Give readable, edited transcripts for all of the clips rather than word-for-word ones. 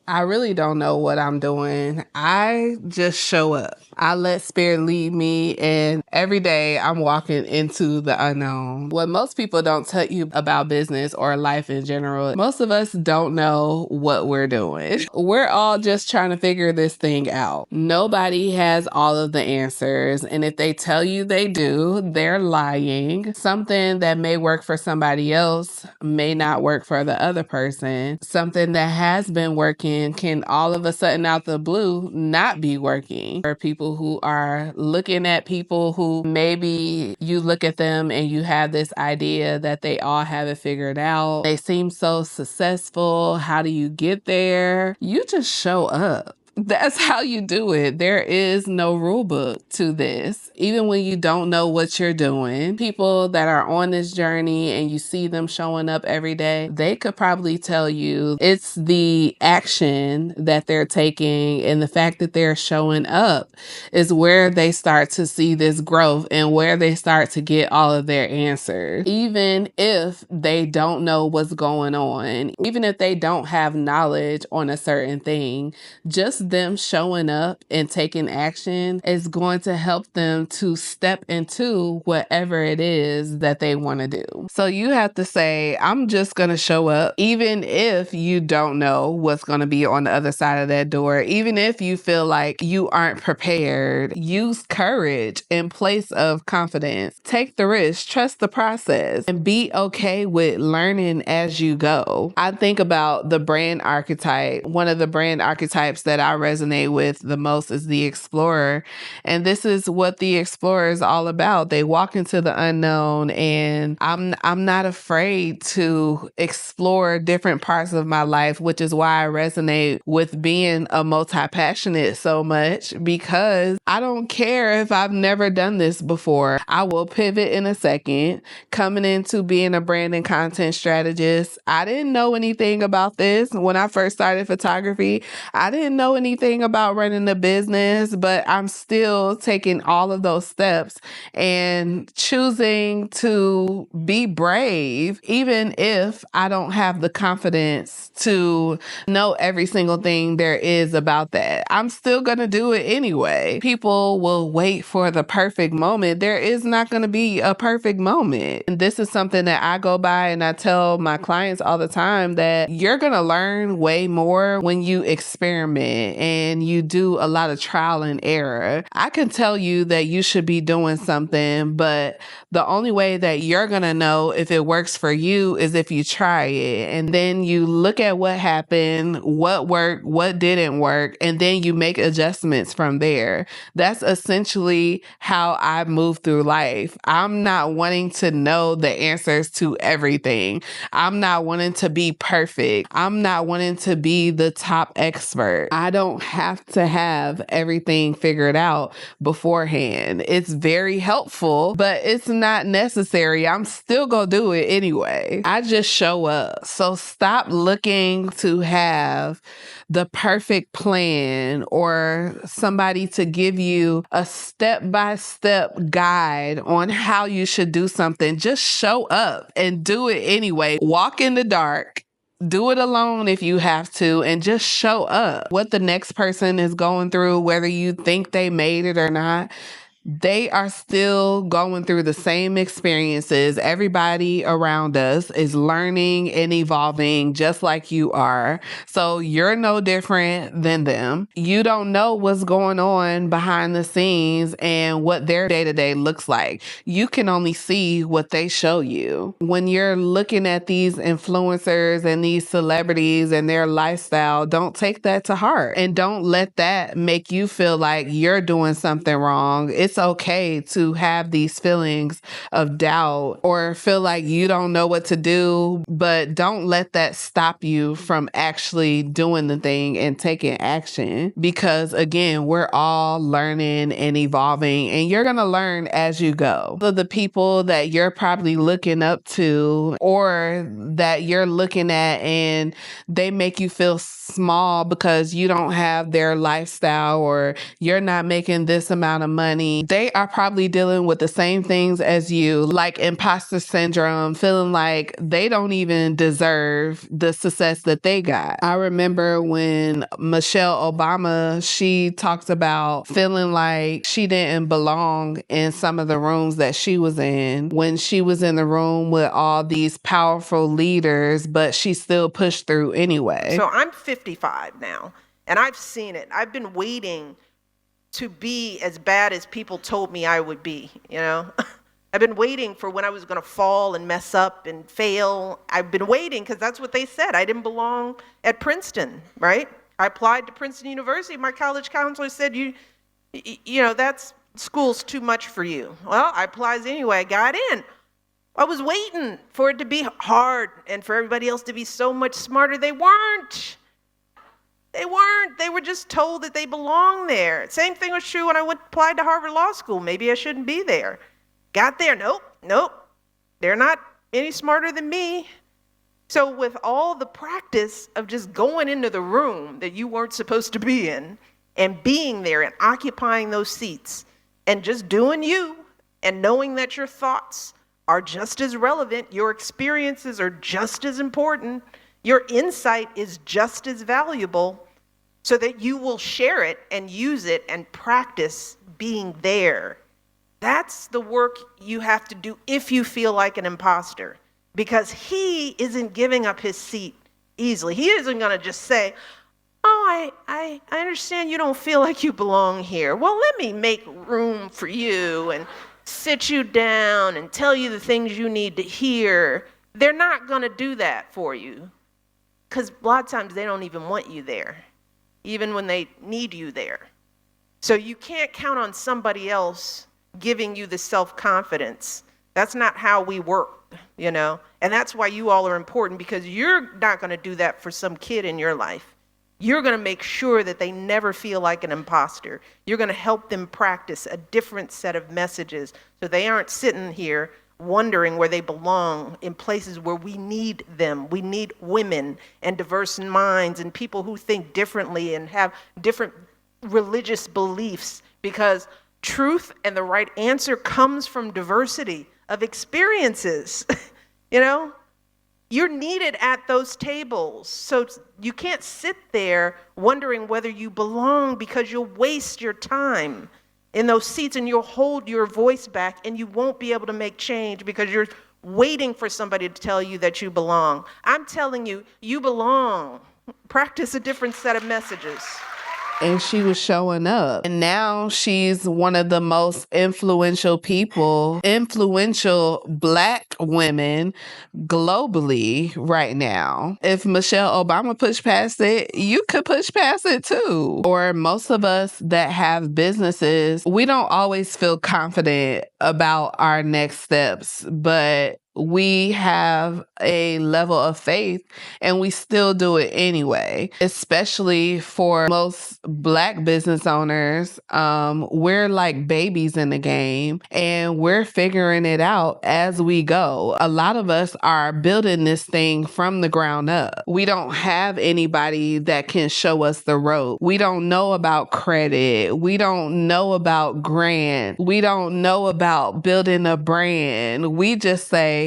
I really don't know what I'm doing. I just show up. I let spirit lead me, and every day I'm walking into the unknown. What most people don't tell you about business or life in general, most of us don't know what we're doing. We're all just trying to figure this thing out. Nobody has all of the answers, and if they tell you they do, they're lying. Something that may work for somebody else may not work for the other person. Something that has been working can all of a sudden out the blue not be working. For people who are looking at people who maybe you look at them and you have this idea that they all have it figured out. They seem so successful. How do you get there? You just show up. That's how you do it. There is no rule book to this. Even when you don't know what you're doing, people that are on this journey and you see them showing up every day, they could probably tell you it's the action that they're taking and the fact that they're showing up is where they start to see this growth and where they start to get all of their answers. Even if they don't know what's going on, even if they don't have knowledge on a certain thing, just them showing up and taking action is going to help them to step into whatever it is that they want to do. So you have to say, I'm just going to show up, even if you don't know what's going to be on the other side of that door, even if you feel like you aren't prepared. Use courage in place of confidence. Take the risk, trust the process, and be okay with learning as you go. I think about the brand archetype. One of the brand archetypes that I resonate with the most is the explorer. And this is what the explorer is all about. They walk into the unknown, and I'm not afraid to explore different parts of my life, which is why I resonate with being a multi-passionate so much, because I don't care if I've never done this before. I will pivot in a second. Coming into being a brand and content strategist, I didn't know anything about this when I first started photography. I didn't know anything about running a business, but I'm still taking all of those steps and choosing to be brave, even if I don't have the confidence to know every single thing there is about that. I'm still going to do it anyway. People will wait for the perfect moment. There is not going to be a perfect moment. And this is something that I go by and I tell my clients all the time, that you're going to learn way more when you experiment and you do a lot of trial and error. I can tell you that you should be doing something, but the only way that you're going to know if it works for you is if you try it. And then you look at what happened, what worked, what didn't work, and then you make adjustments from there. That's essentially how I move through life. I'm not wanting to know the answers to everything. I'm not wanting to be perfect. I'm not wanting to be the top expert. I don't have to have everything figured out beforehand. It's very helpful, but it's not necessary. I'm still gonna do it anyway. I just show up. So stop looking to have the perfect plan or somebody to give you a step-by-step guide on how you should do something. Just show up and do it anyway. Walk in the dark. Do it alone if you have to, and just show up. What the next person is going through, whether you think they made it or not, they are still going through the same experiences. Everybody around us is learning and evolving just like you are. So you're no different than them. You don't know what's going on behind the scenes and what their day-to-day looks like. You can only see what they show you. When you're looking at these influencers and these celebrities and their lifestyle, don't take that to heart and don't let that make you feel like you're doing something wrong. It's okay to have these feelings of doubt or feel like you don't know what to do, but don't let that stop you from actually doing the thing and taking action. Because again, we're all learning and evolving, and you're going to learn as you go. So the people that you're probably looking up to or that you're looking at and they make you feel small because you don't have their lifestyle or you're not making this amount of money, they are probably dealing with the same things as you, like imposter syndrome, feeling like they don't even deserve the success that they got. I remember when Michelle Obama, she talked about feeling like she didn't belong in some of the rooms that she was in when she was in the room with all these powerful leaders, but she still pushed through anyway. So I'm 55 now, and I've seen it. I've been waiting to be as bad as people told me I would be, you know? I've been waiting for when I was going to fall and mess up and fail. I've been waiting because that's what they said. I didn't belong at Princeton, right? I applied to Princeton University. My college counselor said, you know, that's school's too much for you. Well, I applied anyway. I got in. I was waiting for it to be hard and for everybody else to be so much smarter. They weren't. They weren't. They were just told that they belong there. Same thing was true when I applied to Harvard Law School. Maybe I shouldn't be there. Got there. Nope. They're not any smarter than me. So with all the practice of just going into the room that you weren't supposed to be in and being there and occupying those seats and just doing you and knowing that your thoughts are just as relevant, your experiences are just as important, your insight is just as valuable, so that you will share it and use it and practice being there. That's the work you have to do if you feel like an imposter, because he isn't giving up his seat easily. He isn't going to just say, oh, I understand you don't feel like you belong here. Well, let me make room for you and sit you down and tell you the things you need to hear. They're not going to do that for you, because a lot of times they don't even want you there, even when they need you there. So you can't count on somebody else giving you the self-confidence. That's not how we work, you know? And that's why you all are important, because you're not going to do that for some kid in your life. You're going to make sure that they never feel like an imposter. You're going to help them practice a different set of messages so they aren't sitting here wondering where they belong in places where we need them. We need women and diverse minds and people who think differently and have different religious beliefs, because truth and the right answer comes from diversity of experiences. You know, you're needed at those tables. So you can't sit there wondering whether you belong, because you'll waste your time in those seats and you'll hold your voice back and you won't be able to make change because you're waiting for somebody to tell you that you belong. I'm telling you, you belong. Practice a different set of messages. And she was showing up. And now she's one of the most influential Black women globally right now. If Michelle Obama pushed past it, you could push past it too. Or most of us that have businesses, we don't always feel confident about our next steps, but we have a level of faith and we still do it anyway, especially for most Black business owners. We're like babies in the game and we're figuring it out as we go. A lot of us are building this thing from the ground up. We don't have anybody that can show us the road. We don't know about credit. We don't know about grant. We don't know about building a brand. We just say,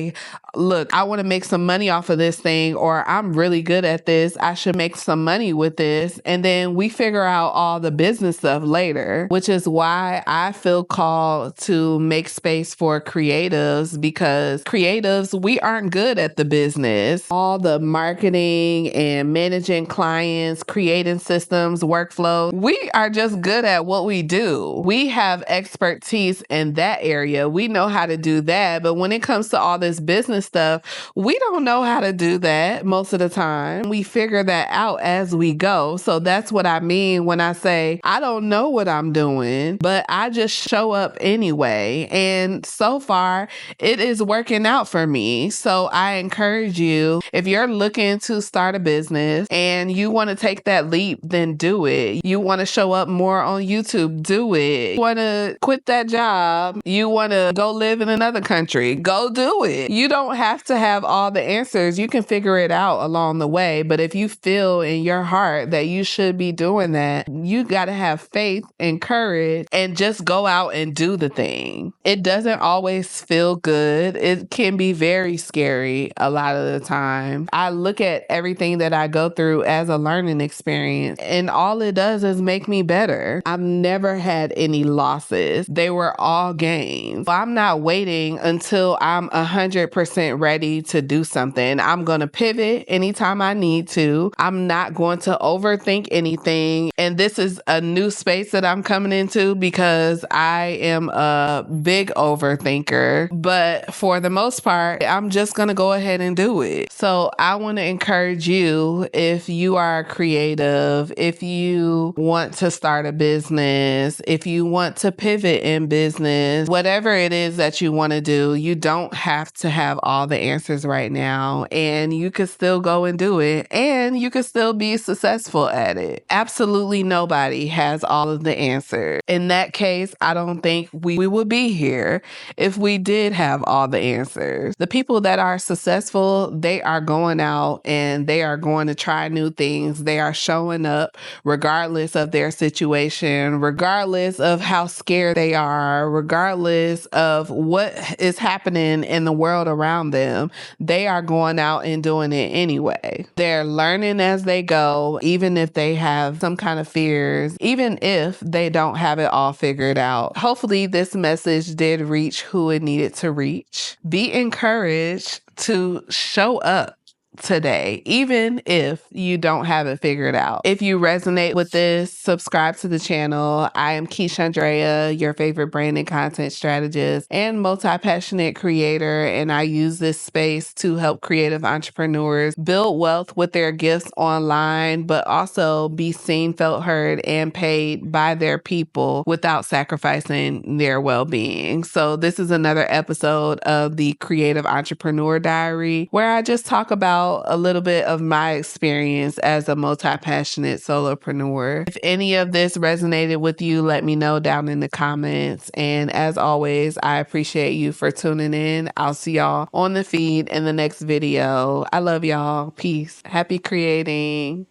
look, I want to make some money off of this thing, or I'm really good at this. I should make some money with this. And then we figure out all the business stuff later, which is why I feel called to make space for creatives, because creatives, we aren't good at the business. All the marketing and managing clients, creating systems, workflow, we are just good at what we do. We have expertise in that area. We know how to do that. But when it comes to all this business stuff, we don't know how to do that most of the time. We figure that out as we go. So that's what I mean when I say I don't know what I'm doing, but I just show up anyway. And so far, it is working out for me. So I encourage you, if you're looking to start a business and you want to take that leap, then do it. You want to show up more on YouTube, do it. You want to quit that job, you want to go live in another country, go do it. You don't have to have all the answers. You can figure it out along the way. But if you feel in your heart that you should be doing that, you got to have faith and courage and just go out and do the thing. It doesn't always feel good. It can be very scary a lot of the time. I look at everything that I go through as a learning experience, and all it does is make me better. I've never had any losses. They were all gains. I'm not waiting until I'm 100% ready to do something. I'm going to pivot anytime I need to. I'm not going to overthink anything. And this is a new space that I'm coming into because I am a big overthinker. But for the most part, I'm just going to go ahead and do it. So I want to encourage you, if you are creative, if you want to start a business, if you want to pivot in business, whatever it is that you want to do, you don't have to have all the answers right now, and you can still go and do it, and you can still be successful at it. Absolutely nobody has all of the answers. In that case, I don't think we would be here if we did have all the answers. The people that are successful, they are going out and they are going to try new things. They are showing up regardless of their situation, regardless of how scared they are, regardless of what is happening in the world around them. They are going out and doing it anyway. They're learning as they go, even if they have some kind of fears, even if they don't have it all figured out. Hopefully this message did reach who it needed to reach. Be encouraged to show up today, even if you don't have it figured out. If you resonate with this, subscribe to the channel. I am Keisha Andrea, your favorite brand and content strategist and multi-passionate creator, and I use this space to help creative entrepreneurs build wealth with their gifts online, but also be seen, felt, heard, and paid by their people without sacrificing their well-being. So this is another episode of the Creative Entrepreneur Diary, where I just talk about a little bit of my experience as a multi-passionate solopreneur. If any of this resonated with you, let me know down in the comments. And as always, I appreciate you for tuning in. I'll see y'all on the feed in the next video. I love y'all. Peace. Happy creating.